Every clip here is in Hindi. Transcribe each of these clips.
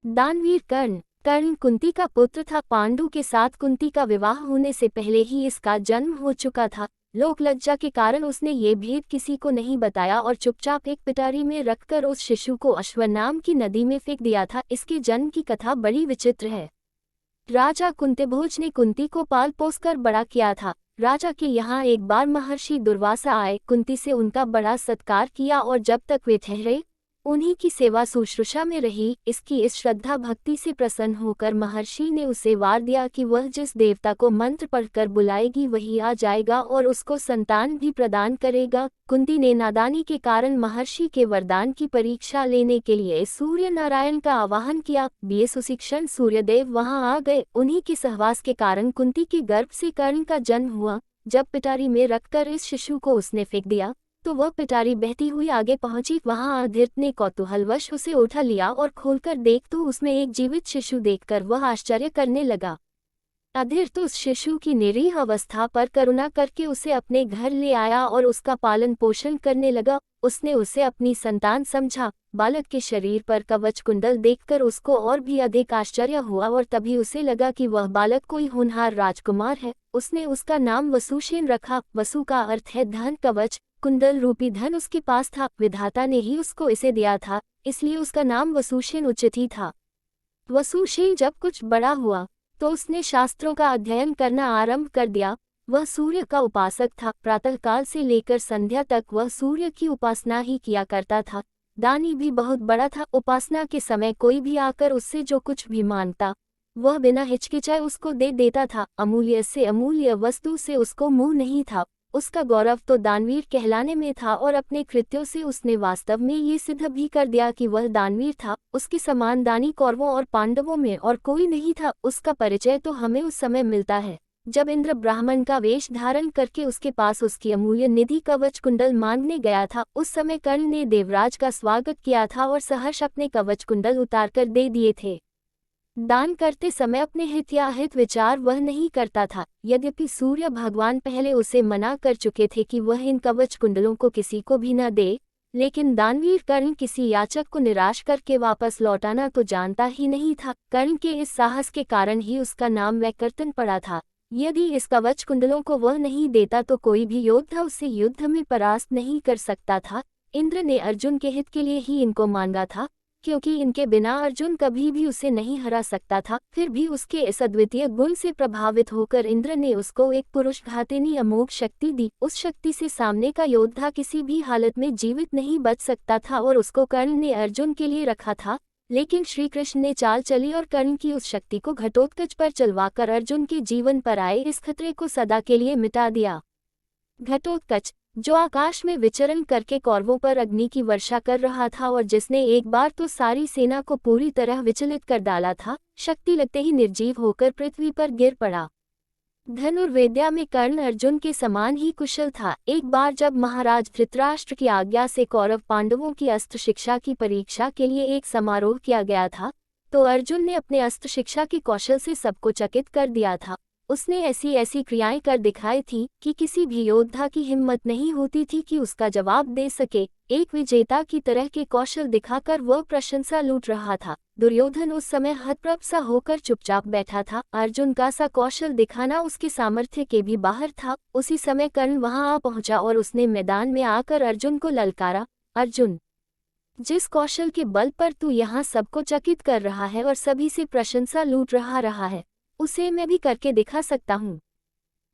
दानवीर कर्ण। कर्ण कुंती का पुत्र था। पांडु के साथ कुंती का विवाह होने से पहले ही इसका जन्म हो चुका था। लोक लज्जा के कारण उसने ये भेद किसी को नहीं बताया और चुपचाप एक पिटारी में रखकर उस शिशु को अश्वनाम की नदी में फेंक दिया था। इसके जन्म की कथा बड़ी विचित्र है। राजा कुंतीभोज ने कुंती को पाल पोस कर बड़ा किया था। राजा के यहाँ एक बार महर्षि दुर्वासा आए, कुंती से उनका बड़ा सत्कार किया और जब तक वे ठहरे उन्हीं की सेवा शुश्रूषा में रही। इसकी इस श्रद्धा भक्ति से प्रसन्न होकर महर्षि ने उसे वार दिया कि वह जिस देवता को मंत्र पढ़कर बुलाएगी वही आ जाएगा और उसको संतान भी प्रदान करेगा। कुंती ने नादानी के कारण महर्षि के वरदान की परीक्षा लेने के लिए सूर्य नारायण का आवाहन किया। बीए सुशिक्षण सूर्यदेव वहां आ गए। उन्हीं के सहवास के कारण कुंती के गर्भ से कर्ण का जन्म हुआ। जब पिटारी में रखकर इस शिशु को उसने फेंक दिया तो वह पिटारी बहती हुई आगे पहुंची। वहां अधीर्त ने कौतूहलवश उसे उठा लिया और खोलकर देख तो उसमें एक जीवित शिशु देखकर वह आश्चर्य करने लगा। अधीर्त उस शिशु की निरीह अवस्था पर करुणा करके उसे अपने घर ले आया और उसका पालन पोषण करने लगा। उसने उसे अपनी संतान समझा। बालक के शरीर पर कवच कुंडल देखकर उसको और भी अधिक आश्चर्य हुआ और तभी उसे लगा कि वह बालक कोई होनहार राजकुमार है। उसने उसका नाम वसुसेन रखा। वसु का अर्थ है धन। कवच कुंडल रूपी धन उसके पास था। विधाता ने ही उसको इसे दिया था, इसलिए उसका नाम वसुसेन उचित ही था। वसुसेन जब कुछ बड़ा हुआ तो उसने शास्त्रों का अध्ययन करना आरंभ कर दिया। वह सूर्य का उपासक था। प्रातःकाल से लेकर संध्या तक वह सूर्य की उपासना ही किया करता था। दानी भी बहुत बड़ा था। उपासना के समय कोई भी आकर उससे जो कुछ भी मांगता वह बिना हिचकिचाए उसको दे देता था। अमूल्य से अमूल्य वस्तु से उसको मुंह नहीं था। उसका गौरव तो दानवीर कहलाने में था और अपने कृत्यों से उसने वास्तव में ये सिद्ध भी कर दिया कि वह दानवीर था। उसके समान दानी कौरवों और पांडवों में और कोई नहीं था। उसका परिचय तो हमें उस समय मिलता है जब इंद्र ब्राह्मण का वेश धारण करके उसके पास उसकी अमूल्य निधि कवच कुंडल मांगने गया था। उस समय कर्ण ने देवराज का स्वागत किया था और सहर्ष अपने कवच कुंडल उतारकर दे दिए थे। दान करते समय अपने हित या अहित विचार वह नहीं करता था। यद्यपि सूर्य भगवान पहले उसे मना कर चुके थे कि वह इन कवच कुंडलों को किसी को भी न दे, लेकिन दानवीर कर्ण किसी याचक को निराश करके वापस लौटाना तो जानता ही नहीं था। कर्ण के इस साहस के कारण ही उसका नाम वैकर्तन पड़ा था। यदि इस कवच कुंडलों को वह नहीं देता तो कोई भी योद्धा उसे युद्ध में परास्त नहीं कर सकता था। इंद्र ने अर्जुन के हित के लिए ही इनको मांगा था, क्योंकि इनके बिना अर्जुन कभी भी उसे नहीं हरा सकता था। फिर भी उसके इस अद्वितीय गुण से प्रभावित होकर इंद्र ने उसको एक पुरुष घातिनी अमोघ शक्ति दी। उस शक्ति से सामने का योद्धा किसी भी हालत में जीवित नहीं बच सकता था और उसको कर्ण ने अर्जुन के लिए रखा था। लेकिन श्री कृष्ण ने चाल चली और कर्ण की उस शक्ति को घटोत्कच पर चलवाकर अर्जुन के जीवन पर आए इस खतरे को सदा के लिए मिटा दिया। घटोत्कच जो आकाश में विचरण करके कौरवों पर अग्नि की वर्षा कर रहा था और जिसने एक बार तो सारी सेना को पूरी तरह विचलित कर डाला था, शक्ति लगते ही निर्जीव होकर पृथ्वी पर गिर पड़ा। धनुर्विद्या में कर्ण अर्जुन के समान ही कुशल था। एक बार जब महाराज धृतराष्ट्र की आज्ञा से कौरव पांडवों की अस्त्र शिक्षा की परीक्षा के लिए एक समारोह किया गया था, तो अर्जुन ने अपने अस्त्र शिक्षा के कौशल से सबको चकित कर दिया था। उसने ऐसी ऐसी क्रियाएं कर दिखाई थी कि किसी भी योद्धा की हिम्मत नहीं होती थी कि उसका जवाब दे सके। एक विजेता की तरह के कौशल दिखाकर वह प्रशंसा लूट रहा था। दुर्योधन उस समय हतप्रभ सा होकर चुपचाप बैठा था। अर्जुन का सा कौशल दिखाना उसके सामर्थ्य के भी बाहर था। उसी समय कर्ण वहां आ पहुंचा और उसने मैदान में आकर अर्जुन को ललकारा, अर्जुन, जिस कौशल के बल पर तू यहाँ सबको चकित कर रहा है और सभी से प्रशंसा लूट रहा है, उसे मैं भी करके दिखा सकता हूँ।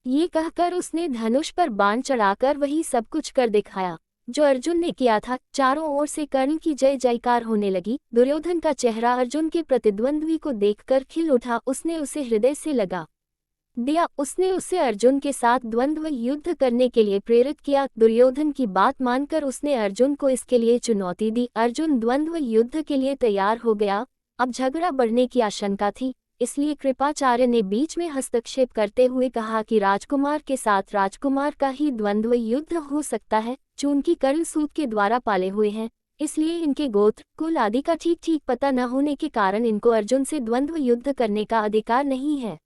ये कहकर उसने धनुष पर बाण चढ़ाकर वही सब कुछ कर दिखाया जो अर्जुन ने किया था। चारों ओर से कर्ण की जय जयकार होने लगी। दुर्योधन का चेहरा अर्जुन के प्रतिद्वंद्वी को देखकर खिल उठा। उसने उसे हृदय से लगा दिया। उसने उसे अर्जुन के साथ द्वंद्व युद्ध करने के लिए प्रेरित किया। दुर्योधन की बात मानकर उसने अर्जुन को इसके लिए चुनौती दी। अर्जुन द्वंद्व युद्ध के लिए तैयार हो गया। अब झगड़ा बढ़ने की आशंका थी, इसलिए कृपाचार्य ने बीच में हस्तक्षेप करते हुए कहा कि राजकुमार के साथ राजकुमार का ही द्वंद्व युद्ध हो सकता है। चूंकि कर्ण सूत के द्वारा पाले हुए हैं, इसलिए इनके गोत्र कुल आदि का ठीक ठीक पता न होने के कारण इनको अर्जुन से द्वंद्व युद्ध करने का अधिकार नहीं है।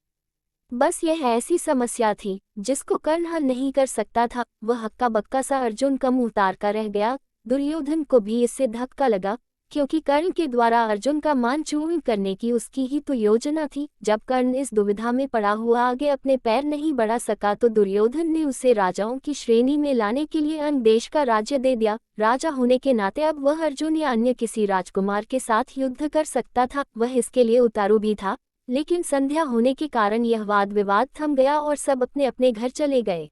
बस यह ऐसी समस्या थी जिसको कर्ण हल नहीं कर सकता था। वह हक्का बक्का सा अर्जुन का मुंह उतार कर रह गया। दुर्योधन को भी इससे धक्का लगा क्योंकि कर्ण के द्वारा अर्जुन का मान चूर्ण करने की उसकी ही तो योजना थी। जब कर्ण इस दुविधा में पड़ा हुआ आगे अपने पैर नहीं बढ़ा सका तो दुर्योधन ने उसे राजाओं की श्रेणी में लाने के लिए अन्य देश का राज्य दे दिया। राजा होने के नाते अब वह अर्जुन या अन्य किसी राजकुमार के साथ युद्ध कर सकता था, वह इसके लिए उतारू भी था। लेकिन संध्या होने के कारण यह वाद विवाद थम गया और सब अपने अपने घर चले गए।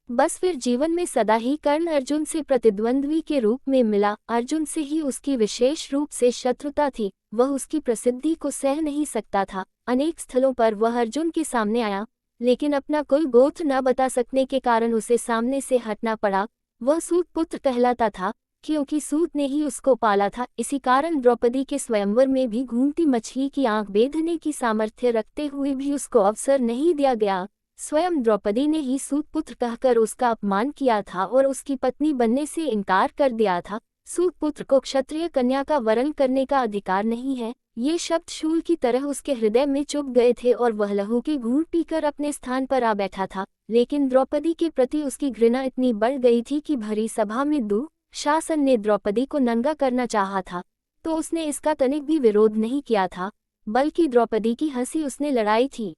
बस फिर जीवन में सदा ही कर्ण अर्जुन से प्रतिद्वंद्वी के रूप में मिला। अर्जुन से ही उसकी विशेष रूप से शत्रुता थी, वह उसकी प्रसिद्धि को सह नहीं सकता था। अनेक स्थलों पर वह अर्जुन के सामने आया, लेकिन अपना कुल गोत्र न बता सकने के कारण उसे सामने से हटना पड़ा। वह सूत पुत्र कहलाता था, क्योंकि सूत ने ही उसको पाला था। इसी कारण द्रौपदी के स्वयंवर में भी घूमती मछली की आंख बेधने की सामर्थ्य रखते हुए भी उसको अवसर नहीं दिया गया। स्वयं द्रौपदी ने ही सूतपुत्र कहकर उसका अपमान किया था और उसकी पत्नी बनने से इनकार कर दिया था। सूतपुत्र को क्षत्रिय कन्या का वरण करने का अधिकार नहीं है, ये शब्द शूल की तरह उसके हृदय में चुभ गए थे और वह लहू के घूंट पीकर अपने स्थान पर आ बैठा था। लेकिन द्रौपदी के प्रति उसकी घृणा इतनी बढ़ गई थी कि भरी सभा में दुःशासन ने द्रौपदी को नंगा करना चाहा था तो उसने इसका तनिक भी विरोध नहीं किया था, बल्कि द्रौपदी की हंसी उसने लड़ाई थी।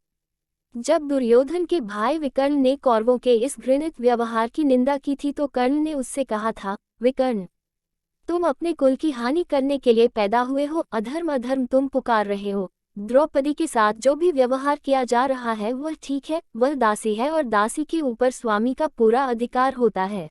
जब दुर्योधन के भाई विकर्ण ने कौरवों के इस घृणित व्यवहार की निंदा की थी तो कर्ण ने उससे कहा था, विकर्ण, तुम अपने कुल की हानि करने के लिए पैदा हुए हो, अधर्म अधर्म तुम पुकार रहे हो। द्रौपदी के साथ जो भी व्यवहार किया जा रहा है वह ठीक है, वह दासी है और दासी के ऊपर स्वामी का पूरा अधिकार होता है।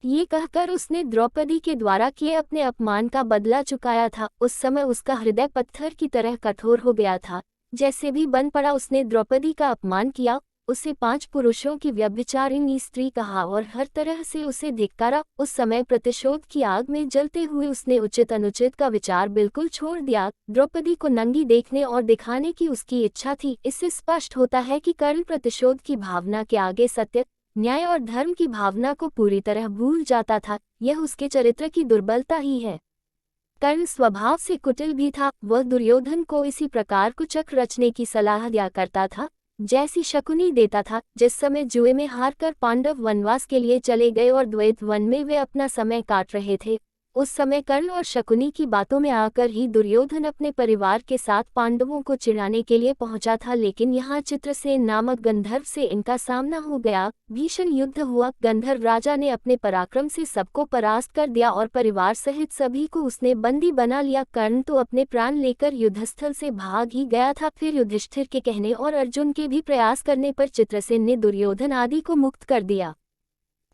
ये कहकर उसने द्रौपदी के द्वारा किए अपने अपमान का बदला चुकाया था। उस समय उसका हृदय पत्थर की तरह कठोर हो गया था। जैसे भी बन पड़ा उसने द्रौपदी का अपमान किया, उसे 5 पुरुषों की व्यभिचारिणी स्त्री कहा और हर तरह से उसे धिक्कारा। उस समय प्रतिशोध की आग में जलते हुए उसने उचित अनुचित का विचार बिल्कुल छोड़ दिया। द्रौपदी को नंगी देखने और दिखाने की उसकी इच्छा थी। इससे स्पष्ट होता है कि कर्ण प्रतिशोध की भावना के आगे सत्य, न्याय और धर्म की भावना को पूरी तरह भूल जाता था। यह उसके चरित्र की दुर्बलता ही है। कर्ण स्वभाव से कुटिल भी था। वह दुर्योधन को इसी प्रकार कुचक्र रचने की सलाह दिया करता था जैसी शकुनी देता था। जिस समय जुए में हारकर पांडव वनवास के लिए चले गए और द्वैत वन में वे अपना समय काट रहे थे, उस समय कर्ण और शकुनी की बातों में आकर ही दुर्योधन अपने परिवार के साथ पांडवों को चिढ़ाने के लिए पहुंचा था। लेकिन यहाँ चित्रसेन नामक गंधर्व से इनका सामना हो गया। भीषण युद्ध हुआ। गंधर्व राजा ने अपने पराक्रम से सबको परास्त कर दिया और परिवार सहित सभी को उसने बंदी बना लिया। कर्ण तो अपने प्राण लेकर युद्धस्थल से भाग ही गया था। फिर युधिष्ठिर के कहने और अर्जुन के भी प्रयास करने पर चित्रसेन ने दुर्योधन आदि को मुक्त कर दिया।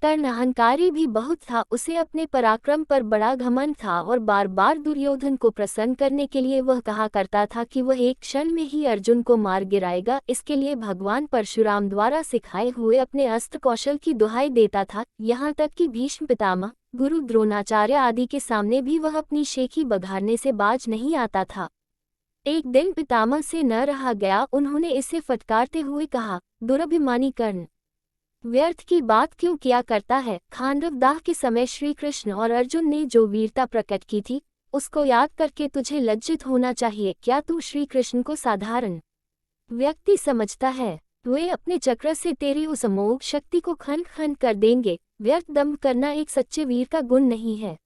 कर्ण अहंकारी भी बहुत था, उसे अपने पराक्रम पर बड़ा घमंड था और बार बार दुर्योधन को प्रसन्न करने के लिए वह कहा करता था कि वह एक क्षण में ही अर्जुन को मार गिराएगा। इसके लिए भगवान परशुराम द्वारा सिखाए हुए अपने अस्त्र कौशल की दुहाई देता था। यहाँ तक कि भीष्म पितामह, गुरु द्रोणाचार्य आदि के सामने भी वह अपनी शेखी बघारने से बाज नहीं आता था। एक दिन पितामह से न रहा गया, उन्होंने इसे फटकारते हुए कहा, दुरभिमानी कर्ण, व्यर्थ की बात क्यों किया करता है। खांडव दाह के समय श्री कृष्ण और अर्जुन ने जो वीरता प्रकट की थी उसको याद करके तुझे लज्जित होना चाहिए। क्या तू श्री कृष्ण को साधारण व्यक्ति समझता है? वे अपने चक्र से तेरी उस अमोघ शक्ति को खंड खंड कर देंगे। व्यर्थ दम्भ करना एक सच्चे वीर का गुण नहीं है।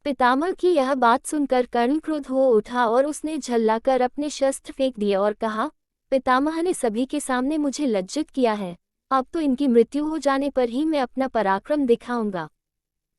पितामह की यह बात सुनकर कर्ण क्रोध हो उठा और उसने झल्लाकर अपने शस्त्र फेंक दिए और कहा, पितामह ने सभी के सामने मुझे लज्जित किया है, अब तो इनकी मृत्यु हो जाने पर ही मैं अपना पराक्रम दिखाऊंगा।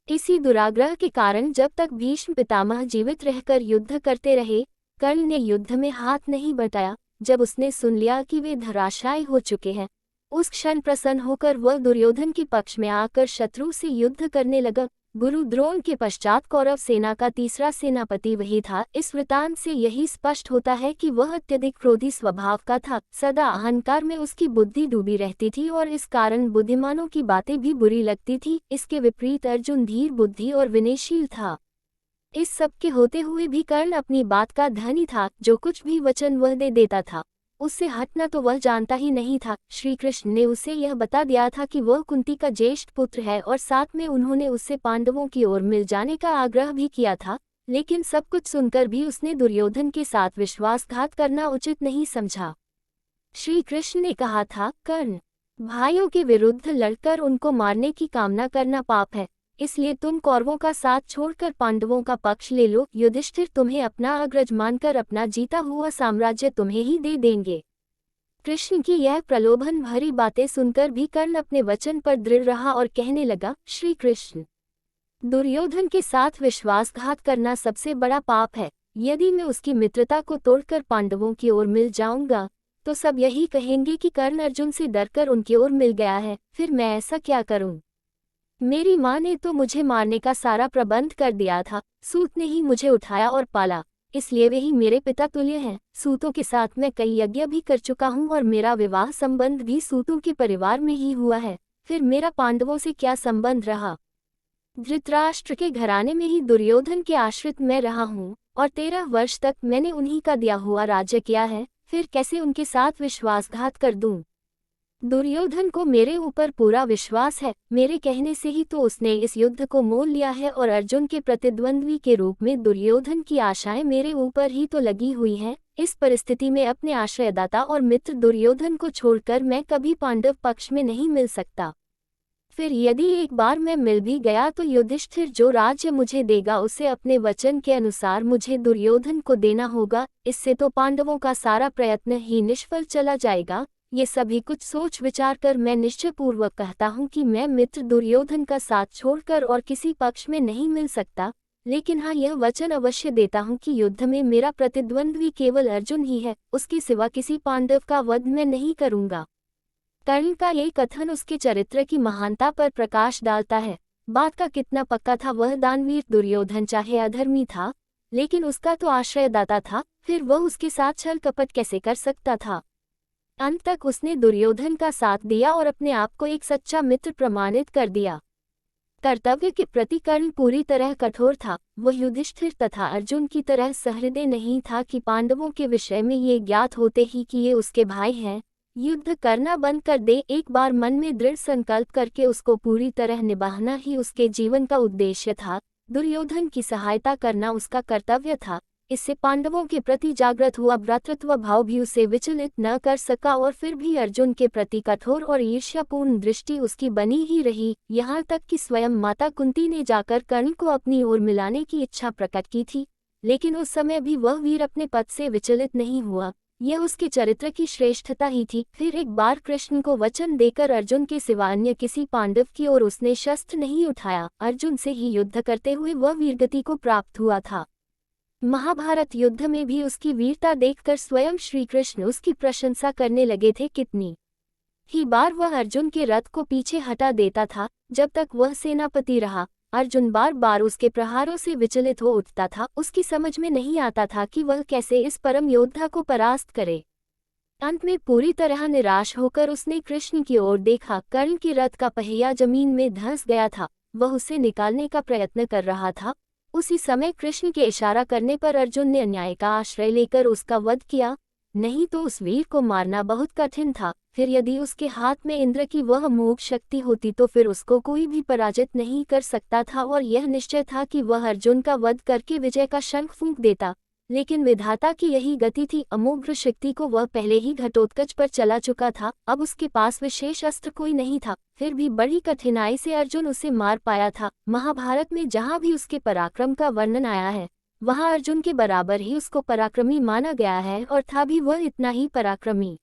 इसी दुराग्रह के कारण जब तक भीष्म पितामह जीवित रहकर युद्ध करते रहे, कर्ण ने युद्ध में हाथ नहीं बटाया। जब उसने सुन लिया कि वे धराशायी हो चुके हैं, उस क्षण प्रसन्न होकर वह दुर्योधन के पक्ष में आकर शत्रु से युद्ध करने लगा। गुरु द्रोण के पश्चात कौरव सेना का तीसरा सेनापति वही था। इस वृतांत से यही स्पष्ट होता है कि वह अत्यधिक क्रोधी स्वभाव का था। सदा अहंकार में उसकी बुद्धि डूबी रहती थी और इस कारण बुद्धिमानों की बातें भी बुरी लगती थी। इसके विपरीत अर्जुन धीर बुद्धि और विनयशील था। इस सब के होते हुए भी कर्ण अपनी बात का धनी था। जो कुछ भी वचन वह दे देता था उससे हटना तो वह जानता ही नहीं था। श्री कृष्ण ने उसे यह बता दिया था कि वह कुंती का ज्येष्ठ पुत्र है और साथ में उन्होंने उससे पांडवों की ओर मिल जाने का आग्रह भी किया था। लेकिन सब कुछ सुनकर भी उसने दुर्योधन के साथ विश्वासघात करना उचित नहीं समझा। श्री कृष्ण ने कहा था, कर्ण, भाइयों के विरुद्ध लड़कर उनको मारने की कामना करना पाप है। इसलिए तुम कौरवों का साथ छोड़कर पांडवों का पक्ष ले लो। युधिष्ठिर तुम्हें अपना अग्रज मानकर अपना जीता हुआ साम्राज्य तुम्हें ही दे देंगे। कृष्ण की यह प्रलोभन भरी बातें सुनकर भी कर्ण अपने वचन पर दृढ़ रहा और कहने लगा, श्री कृष्ण, दुर्योधन के साथ विश्वासघात करना सबसे बड़ा पाप है। यदि मैं उसकी मित्रता को तोड़कर पांडवों की ओर मिल जाऊंगा तो सब यही कहेंगे कि कर्ण अर्जुन से डरकर उनकी ओर मिल गया है। फिर मैं ऐसा क्या करूं? मेरी माँ ने तो मुझे मारने का सारा प्रबंध कर दिया था। सूत ने ही मुझे उठाया और पाला, इसलिए वे ही मेरे पिता तुल्य हैं। सूतों के साथ मैं कई यज्ञ भी कर चुका हूँ और मेरा विवाह संबंध भी सूतों के परिवार में ही हुआ है। फिर मेरा पांडवों से क्या संबंध रहा? धृतराष्ट्र के घराने में ही दुर्योधन के आश्रित मैं रहा हूँ और 13 वर्ष तक मैंने उन्हीं का दिया हुआ राज्य किया है। फिर कैसे उनके साथ विश्वासघात कर दूं? दुर्योधन को मेरे ऊपर पूरा विश्वास है। मेरे कहने से ही तो उसने इस युद्ध को मोल लिया है और अर्जुन के प्रतिद्वंद्वी के रूप में दुर्योधन की आशाएं मेरे ऊपर ही तो लगी हुई हैं। इस परिस्थिति में अपने आश्रयदाता और मित्र दुर्योधन को छोड़कर मैं कभी पांडव पक्ष में नहीं मिल सकता। फिर यदि एक बार मैं मिल भी गया तो युधिष्ठिर जो राज्य मुझे देगा उसे अपने वचन के अनुसार मुझे दुर्योधन को देना होगा। इससे तो पांडवों का सारा प्रयत्न ही निष्फल चला जाएगा। ये सभी कुछ सोच विचार कर मैं निश्चयपूर्वक कहता हूँ कि मैं मित्र दुर्योधन का साथ छोड़कर और किसी पक्ष में नहीं मिल सकता। लेकिन हाँ, यह वचन अवश्य देता हूँ कि युद्ध में मेरा प्रतिद्वंद्वी केवल अर्जुन ही है। उसके सिवा किसी पांडव का वध मैं नहीं करूँगा। कर्ण का ये कथन उसके चरित्र की महानता पर प्रकाश डालता है। बात का कितना पक्का था। वह दानवीर दुर्योधन चाहे अधर्मी था, लेकिन उसका तो आश्रयदाता था। फिर वह उसके साथ छल कपट कैसे कर सकता था? अंत तक उसने दुर्योधन का साथ दिया और अपने आप को एक सच्चा मित्र प्रमाणित कर दिया। कर्तव्य के प्रति कर्ण पूरी तरह कठोर था। वह युधिष्ठिर तथा अर्जुन की तरह सहृदय नहीं था कि पांडवों के विषय में ये ज्ञात होते ही कि ये उसके भाई हैं, युद्ध करना बंद कर दे। एक बार मन में दृढ़ संकल्प करके उसको पूरी तरह निभाना ही उसके जीवन का उद्देश्य था। दुर्योधन की सहायता करना उसका कर्तव्य था। इससे पांडवों के प्रति जागृत हुआ भ्रातृत्व भाव भी उसे विचलित न कर सका और फिर भी अर्जुन के प्रति कठोर और ईर्ष्यापूर्ण दृष्टि उसकी बनी ही रही। यहाँ तक कि स्वयं माता कुंती ने जाकर कर्ण को अपनी ओर मिलाने की इच्छा प्रकट की थी, लेकिन उस समय भी वह वीर अपने पद से विचलित नहीं हुआ। यह उसके चरित्र की श्रेष्ठता ही थी। फिर एक बार कृष्ण को वचन देकर अर्जुन के सिवा अन्य किसी पांडव की ओर उसने शस्त्र नहीं उठाया। अर्जुन से ही युद्ध करते हुए वह वीरगति को प्राप्त हुआ था। महाभारत युद्ध में भी उसकी वीरता देखकर स्वयं श्री कृष्ण उसकी प्रशंसा करने लगे थे। कितनी ही बार वह अर्जुन के रथ को पीछे हटा देता था। जब तक वह सेनापति रहा, अर्जुन बार बार उसके प्रहारों से विचलित हो उठता था। उसकी समझ में नहीं आता था कि वह कैसे इस परम योद्धा को परास्त करे। अंत में पूरी तरह निराश होकर उसने कृष्ण की ओर देखा। कर्ण के रथ का पहिया जमीन में धंस गया था। वह उसे निकालने का प्रयत्न कर रहा था। उसी समय कृष्ण के इशारा करने पर अर्जुन ने अन्याय का आश्रय लेकर उसका वध किया। नहीं तो उस वीर को मारना बहुत कठिन था। फिर यदि उसके हाथ में इंद्र की वह मोह शक्ति होती तो फिर उसको कोई भी पराजित नहीं कर सकता था और यह निश्चय था कि वह अर्जुन का वध करके विजय का शंख फूंक देता। लेकिन विधाता की यही गति थी। अमोघ शक्ति को वह पहले ही घटोत्कच पर चला चुका था। अब उसके पास विशेष अस्त्र कोई नहीं था। फिर भी बड़ी कठिनाई से अर्जुन उसे मार पाया था। महाभारत में जहाँ भी उसके पराक्रम का वर्णन आया है, वहाँ अर्जुन के बराबर ही उसको पराक्रमी माना गया है और था भी वह इतना ही पराक्रमी।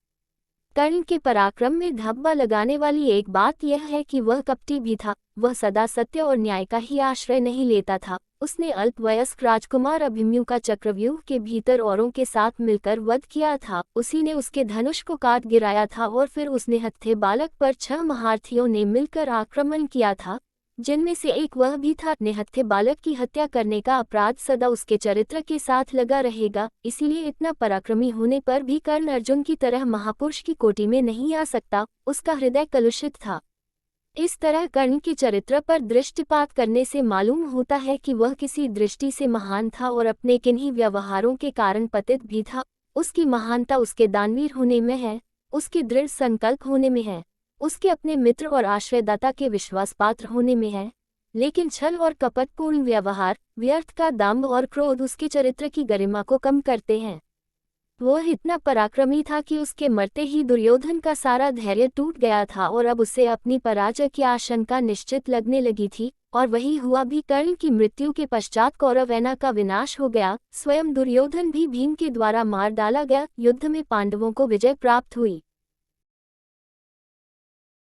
कर्ण के पराक्रम में धब्बा लगाने वाली एक बात यह है कि वह कपटी भी था। वह सदा सत्य और न्याय का ही आश्रय नहीं लेता था। उसने अल्पवयस्क राजकुमार अभिमन्यु का चक्रव्यूह के भीतर औरों के साथ मिलकर वध किया था। उसी ने उसके धनुष को काट गिराया था और फिर उसने हत्थे बालक पर 6 महारथियों ने मिलकर आक्रमण किया था, जिनमें से एक वह भी था। निहत्थे बालक की हत्या करने का अपराध सदा उसके चरित्र के साथ लगा रहेगा। इसीलिए इतना पराक्रमी होने पर भी कर्ण अर्जुन की तरह महापुरुष की कोटि में नहीं आ सकता। उसका हृदय कलुषित था। इस तरह कर्ण के चरित्र पर दृष्टिपात करने से मालूम होता है कि वह किसी दृष्टि से महान था और अपने किन्हीं व्यवहारों के कारण पतित भी था। उसकी महानता उसके दानवीर होने में है, उसके दृढ़ संकल्प होने में है, उसके अपने मित्र और आश्रयदाता के विश्वास पात्र होने में है। लेकिन छल और कपटपूर्ण व्यवहार, व्यर्थ का दंभ और क्रोध उसके चरित्र की गरिमा को कम करते हैं। वह इतना पराक्रमी था कि उसके मरते ही दुर्योधन का सारा धैर्य टूट गया था और अब उसे अपनी पराजय की आशंका निश्चित लगने लगी थी। और वही हुआ भी। कर्ण की मृत्यु के पश्चात कौरवसेना का विनाश हो गया, स्वयं दुर्योधन भी भीम के द्वारा मार डाला गया। युद्ध में पांडवों को विजय प्राप्त हुई।